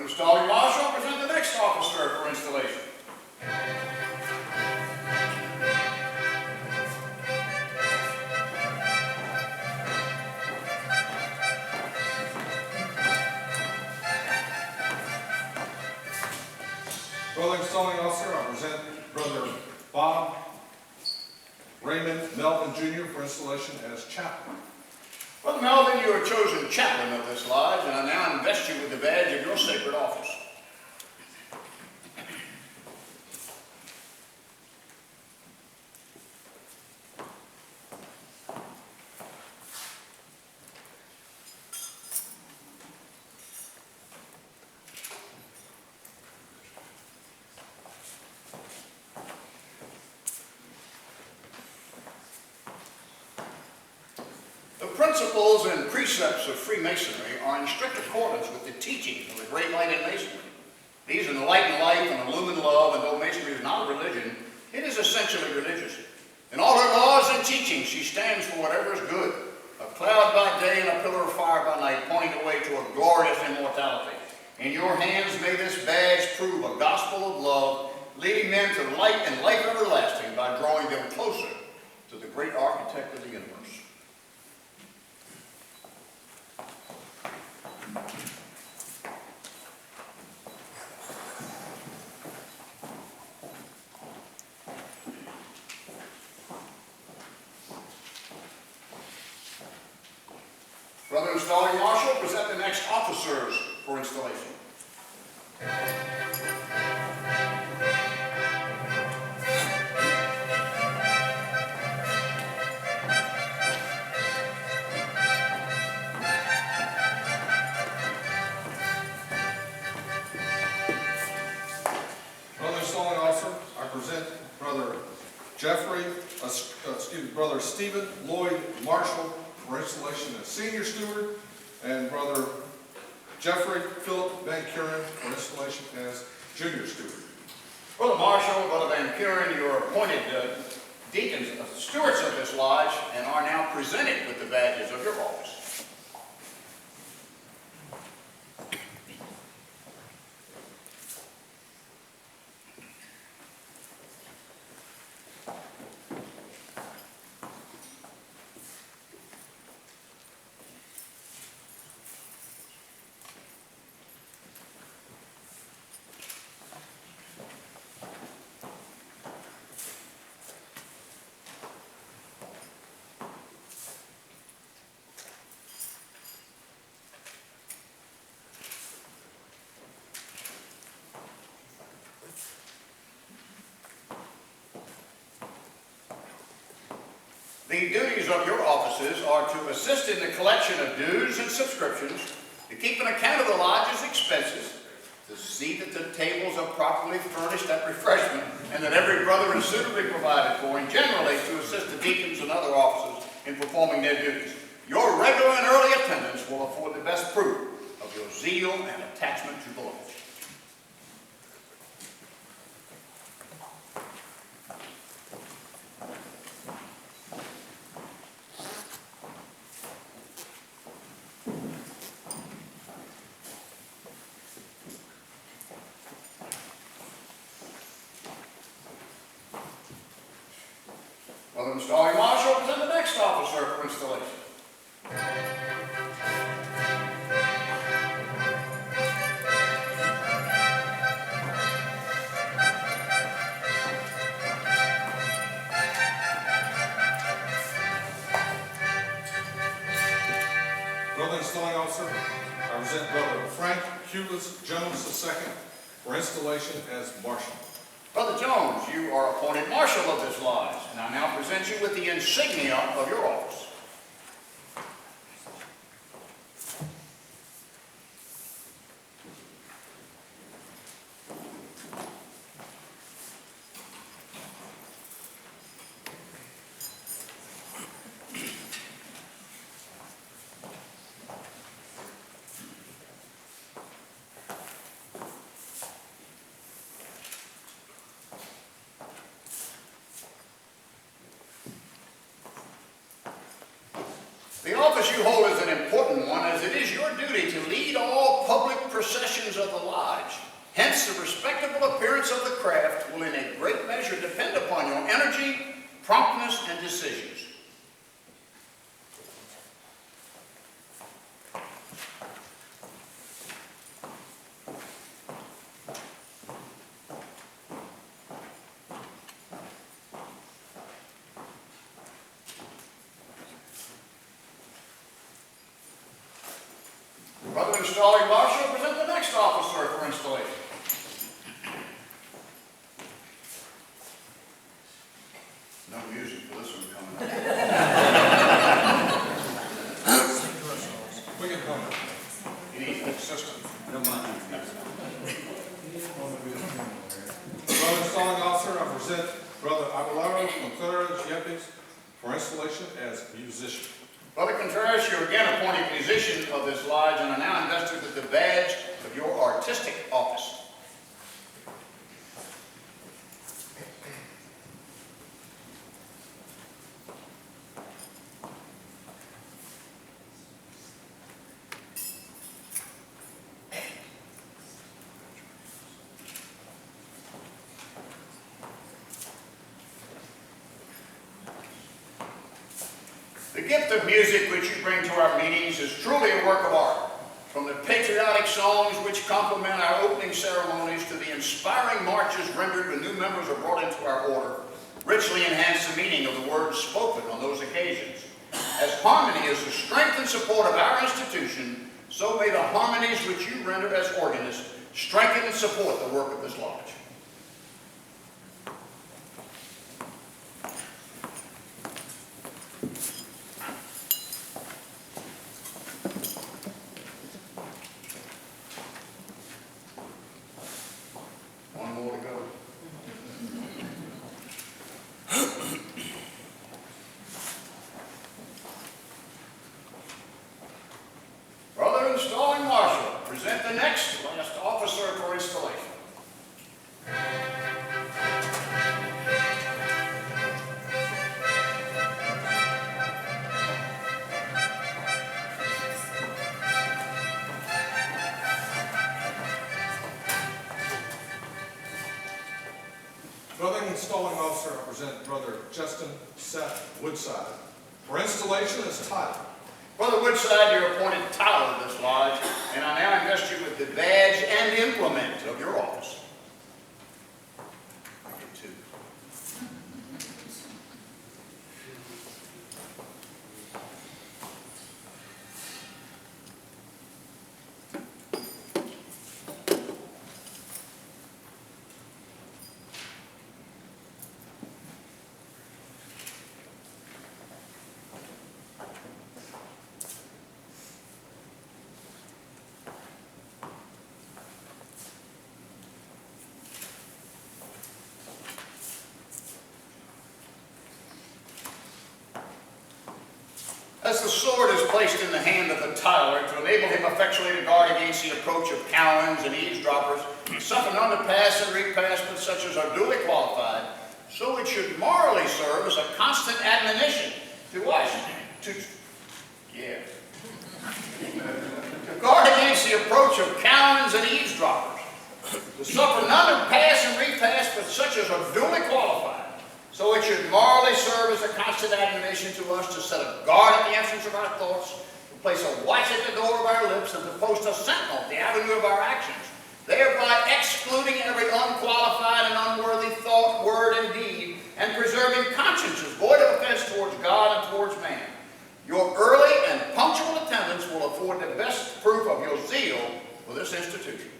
Installing Marshal, present the next officer for installation. Brother Installing Officer, I present Brother Bob Raymond Melvin Jr. for installation as chaplain. Brother Melvin, you are chosen chaplain of this lodge, and I now invest you with the badge of your sacred office. The principles and precepts of Freemasonry are in strict accordance with the teachings of the great light in Masonry. These enlighten life and illumine love, and though Masonry is not a religion, it is essentially religious. In all her laws and teachings, she stands for whatever is good, a cloud by day and a pillar of fire by night, pointing the way to a glorious immortality. In your hands may this badge prove a gospel of love, leading men to light and life everlasting by drawing them closer to the great architect of the universe. Brother Installing Marshal, present the next officers for installation. Brother Installing Officer, I present Brother Brother Stephen Lloyd Marshall for installation as senior steward, and Brother Jeffrey Philip Van Kuren for installation as junior steward. Brother Marshal, Brother Van Kuren, you are appointed deacons, stewards of this lodge, and are now presented with the badges of your office. The duties of your offices are to assist in the collection of dues and subscriptions, to keep an account of the lodge's expenses, to see that the tables are properly furnished at refreshment, and that every brother is suitably provided for, and generally to assist the deacons and other officers in performing their duties. Your regular and early attendance will afford the best proof of your zeal and attachment to the lodge. Brother Installing Marshal, present the next officer for installation. Brother Installing Officer, I present Brother Frank Hewlett Jones II for installation as marshal. Brother Jones, you are appointed marshal of this lodge, and I now present you with the insignia of your office. The office you hold is an important one, as it is your duty to lead all public processions of the lodge. Hence, the respectable appearance of the craft will in a great measure depend upon your energy, promptness, and decisions. Brother Installing Marshal, present the next officer for installation. No music for this one coming up. We can come. You need a system. Brother Installing Officer, I present Brother Aguilera Contreras Yepes for installation as musician. Brother Contreras, you're again appointed musician of this lodge and are now invested with the badge of your artistic office. The gift of music which you bring to our meetings is truly a work of art. From the patriotic songs which complement our opening ceremonies to the inspiring marches rendered when new members are brought into our order, richly enhance the meaning of the words spoken on those occasions. As harmony is the strength and support of our institution, so may the harmonies which you render as organist strengthen and support the work of this lodge. One more to go. Brother Installing Marshal, present the next last officer for installation. Brother Installing Officer, I present Brother Justin Seth Woodside for installation as title. Brother Woodside, you're appointed Tyler of this lodge, and I now invest you with the badge and implement of your office. I get two. As the sword is placed in the hand of the Tyler to enable him effectually to guard against the approach of cowens and eavesdroppers, suffer none to pass and repass but such as are duly qualified, so it should morally serve as a constant admonition to us to guard against the approach of cowens and eavesdroppers, to suffer none to pass and repass but such as are duly qualified. So it should morally serve as a constant admonition to us to set a guard at the entrance of our thoughts, to place a watch at the door of our lips, and to post a sentinel at the avenue of our actions, thereby excluding every unqualified and unworthy thought, word, and deed, and preserving consciences void of offense towards God and towards man. Your early and punctual attendance will afford the best proof of your zeal for this institution.